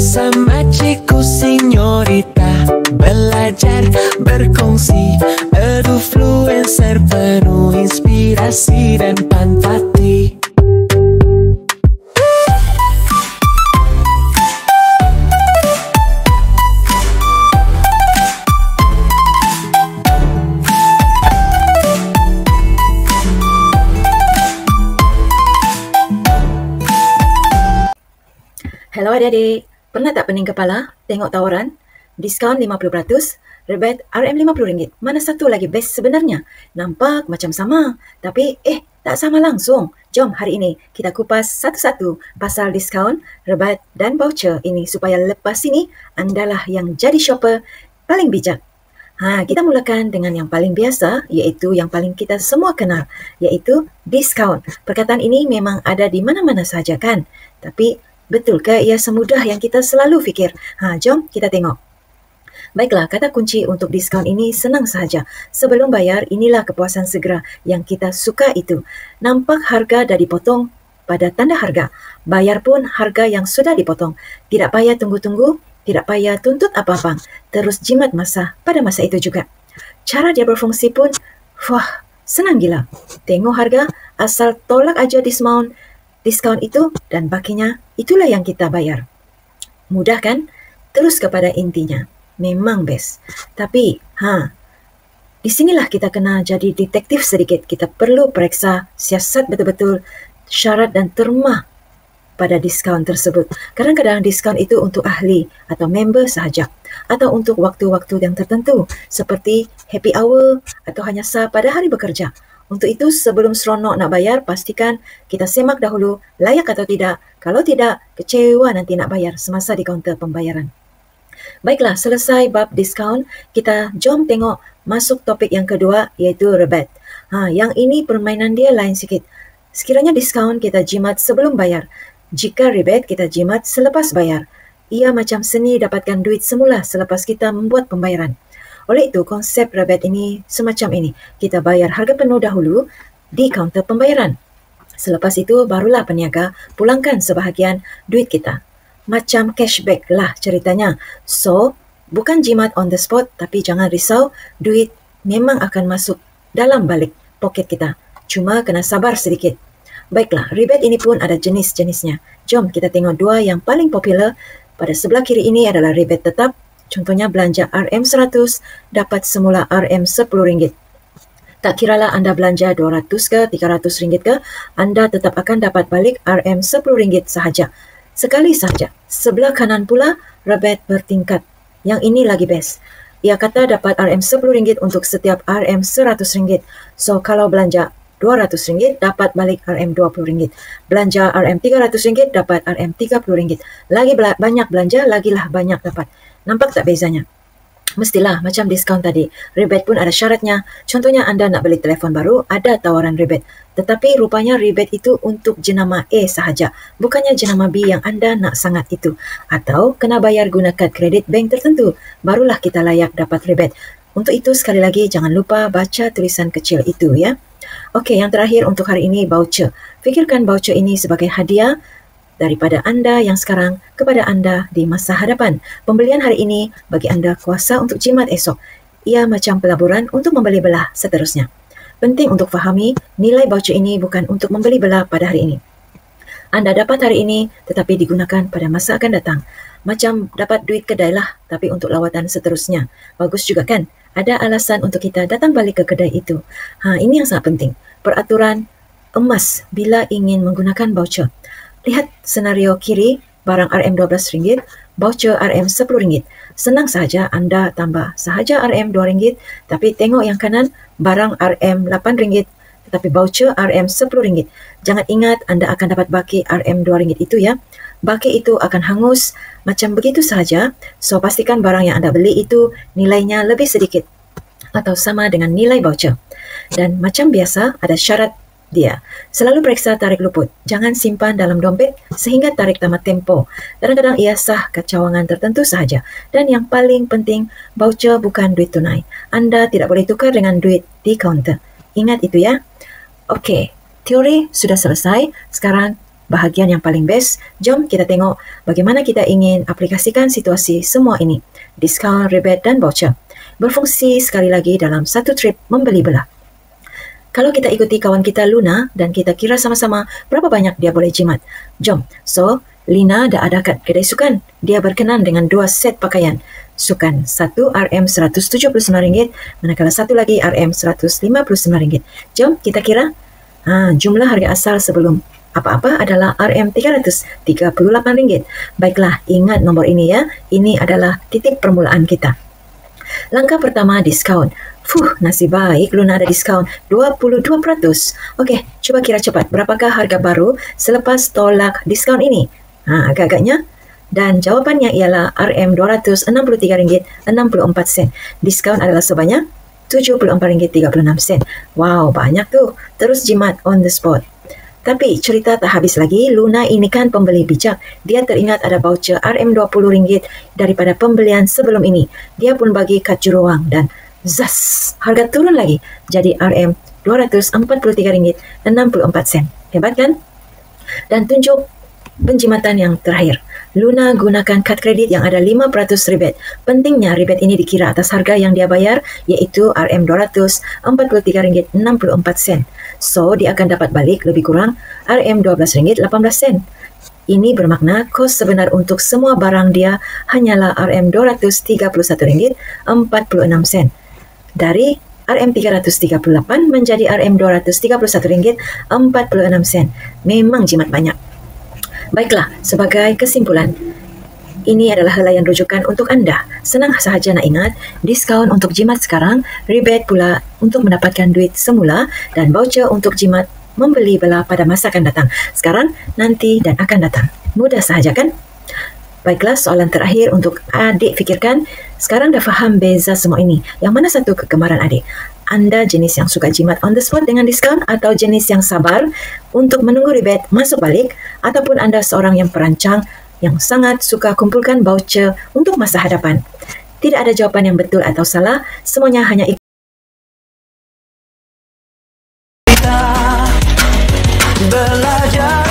Bersama Ciku Senyorita, belajar berkongsi, edufluencer penuh inspirasi dan empati. Hello adik-adik, pernah tak pening kepala tengok tawaran? Diskaun 50%, rebate RM50. Mana satu lagi best sebenarnya? Nampak macam sama, tapi tak sama langsung. Jom hari ini kita kupas satu-satu pasal diskaun, rebate dan voucher ini supaya lepas ini andalah yang jadi shopper paling bijak. Kita mulakan dengan yang paling biasa, iaitu yang paling kita semua kenal, iaitu diskaun. Perkataan ini memang ada di mana-mana saja kan? Tapi betulkah ia semudah yang kita selalu fikir? Jom kita tengok. Baiklah, kata kunci untuk diskaun ini senang sahaja. Sebelum bayar, inilah kepuasan segera yang kita suka itu. Nampak harga dah dipotong pada tanda harga. Bayar pun harga yang sudah dipotong. Tidak payah tunggu-tunggu, tidak payah tuntut apa-apa. Terus jimat masa pada masa itu juga. Cara dia berfungsi pun, senang gila. Tengok harga, asal tolak aja diskaun itu dan bakinya itulah yang kita bayar. Mudah kan? Terus kepada intinya. Memang best. Tapi, di sinilah kita kena jadi detektif sedikit. Kita perlu periksa siasat betul-betul syarat dan terma pada diskaun tersebut. Kadang-kadang diskaun itu untuk ahli atau member sahaja atau untuk waktu-waktu yang tertentu seperti happy hour atau hanya sah pada hari bekerja. Untuk itu, sebelum seronok nak bayar, pastikan kita semak dahulu layak atau tidak. Kalau tidak, kecewa nanti nak bayar semasa di kaunter pembayaran. Baiklah, selesai bab diskaun, kita jom tengok masuk topik yang kedua, iaitu rebate. Yang ini permainan dia lain sikit. Sekiranya diskaun kita jimat sebelum bayar. Jika rebate kita jimat selepas bayar. Ia macam seni dapatkan duit semula selepas kita membuat pembayaran. Oleh itu, konsep rebate ini semacam ini. Kita bayar harga penuh dahulu di kaunter pembayaran. Selepas itu, barulah peniaga pulangkan sebahagian duit kita. Macam cashback lah ceritanya. So, bukan jimat on the spot, tapi jangan risau, duit memang akan masuk dalam balik poket kita. Cuma kena sabar sedikit. Baiklah, rebate ini pun ada jenis-jenisnya. Jom kita tengok dua yang paling popular. Pada sebelah kiri ini adalah rebate tetap. Contohnya belanja RM100 dapat semula RM10. Tak kiralah anda belanja RM200 ke RM300 ke, anda tetap akan dapat balik RM10 sahaja. Sekali sahaja. Sebelah kanan pula rebate bertingkat. Yang ini lagi best. Ia kata dapat RM10 untuk setiap RM100. So kalau belanja RM200 dapat balik RM20. Belanja RM300 dapat RM30. Lagi banyak belanja, lagilah banyak dapat. Nampak tak bezanya? Mestilah macam diskaun tadi. Rebate pun ada syaratnya. Contohnya anda nak beli telefon baru, ada tawaran rebate. Tetapi rupanya rebate itu untuk jenama A sahaja. Bukannya jenama B yang anda nak sangat itu. Atau kena bayar guna kad kredit bank tertentu. Barulah kita layak dapat rebate. Untuk itu sekali lagi jangan lupa baca tulisan kecil itu ya. Okey, yang terakhir untuk hari ini voucher. Fikirkan voucher ini sebagai hadiah daripada anda yang sekarang kepada anda di masa hadapan. Pembelian hari ini bagi anda kuasa untuk jimat esok. Ia macam pelaburan untuk membeli belah seterusnya. Penting untuk fahami, nilai voucher ini bukan untuk membeli belah pada hari ini. Anda dapat hari ini tetapi digunakan pada masa akan datang. Macam dapat duit kedai lah, tapi untuk lawatan seterusnya. Bagus juga kan? Ada alasan untuk kita datang balik ke kedai itu. Ini yang sangat penting. Peraturan emas bila ingin menggunakan voucher. Lihat senario kiri, barang RM12, voucher RM10. Senang sahaja anda tambah sahaja RM2, tapi tengok yang kanan, barang RM8, tetapi voucher RM10. Jangan ingat anda akan dapat baki RM2 itu ya. Baki itu akan hangus macam begitu sahaja. So pastikan barang yang anda beli itu nilainya lebih sedikit atau sama dengan nilai voucher. Dan macam biasa ada syarat dia. Selalu periksa tarik luput. Jangan simpan dalam dompet sehingga tarik tamat tempo. Kadang-kadang ia sah kecawangan tertentu sahaja. Dan yang paling penting, voucher bukan duit tunai. Anda tidak boleh tukar dengan duit di kaunter. Ingat itu ya. Okey, teori sudah selesai. Sekarang bahagian yang paling best. Jom kita tengok bagaimana kita ingin aplikasikan situasi semua ini. Diskaun, rebate dan voucher berfungsi sekali lagi dalam satu trip membeli belah. Kalau kita ikuti kawan kita Luna dan kita kira sama-sama berapa banyak dia boleh jimat. Jom. So, Lina dah ada kat kedai sukan. Dia berkenan dengan 2 set pakaian. Sukan satu RM179, manakala satu lagi RM159. Jom kita kira. Jumlah harga asal sebelum apa-apa adalah RM338. Baiklah, ingat nombor ini ya. Ini adalah titik permulaan kita. Langkah pertama, diskaun. Nasib baik Luna ada diskaun 22%. Okey, cuba kira cepat. Berapakah harga baru selepas tolak diskaun ini? Agak-agaknya. Dan jawapannya ialah RM263.64. Diskaun adalah sebanyak RM74.36. Wow, banyak tu. Terus jimat on the spot. Tapi cerita tak habis lagi. Luna ini kan pembeli bijak. Dia teringat ada voucher RM20 daripada pembelian sebelum ini. Dia pun bagi kad juruang dan zas, harga turun lagi jadi RM243.64. Hebat kan? Dan tunjuk penjimatan yang terakhir. Luna gunakan kad kredit yang ada 5% rebate. Pentingnya rebate ini dikira atas harga yang dia bayar, iaitu RM243.64. So, dia akan dapat balik lebih kurang RM12.18. Ini bermakna kos sebenar untuk semua barang dia hanyalah RM231.46. Dari RM338 menjadi RM231.46. Memang jimat banyak. Baiklah, sebagai kesimpulan, ini adalah helaian rujukan untuk anda. Senang sahaja nak ingat, diskaun untuk jimat sekarang, rebate pula untuk mendapatkan duit semula dan voucher untuk jimat membeli belah pada masa akan datang. Sekarang, nanti dan akan datang. Mudah sahaja kan? Baiklah, soalan terakhir untuk adik fikirkan. Sekarang dah faham beza semua ini. Yang mana satu kegemaran adik? Anda jenis yang suka jimat on the spot dengan diskaun atau jenis yang sabar untuk menunggu rebate masuk balik, ataupun anda seorang yang perancang yang sangat suka kumpulkan voucher untuk masa hadapan? Tidak ada jawapan yang betul atau salah, semuanya hanya Belajar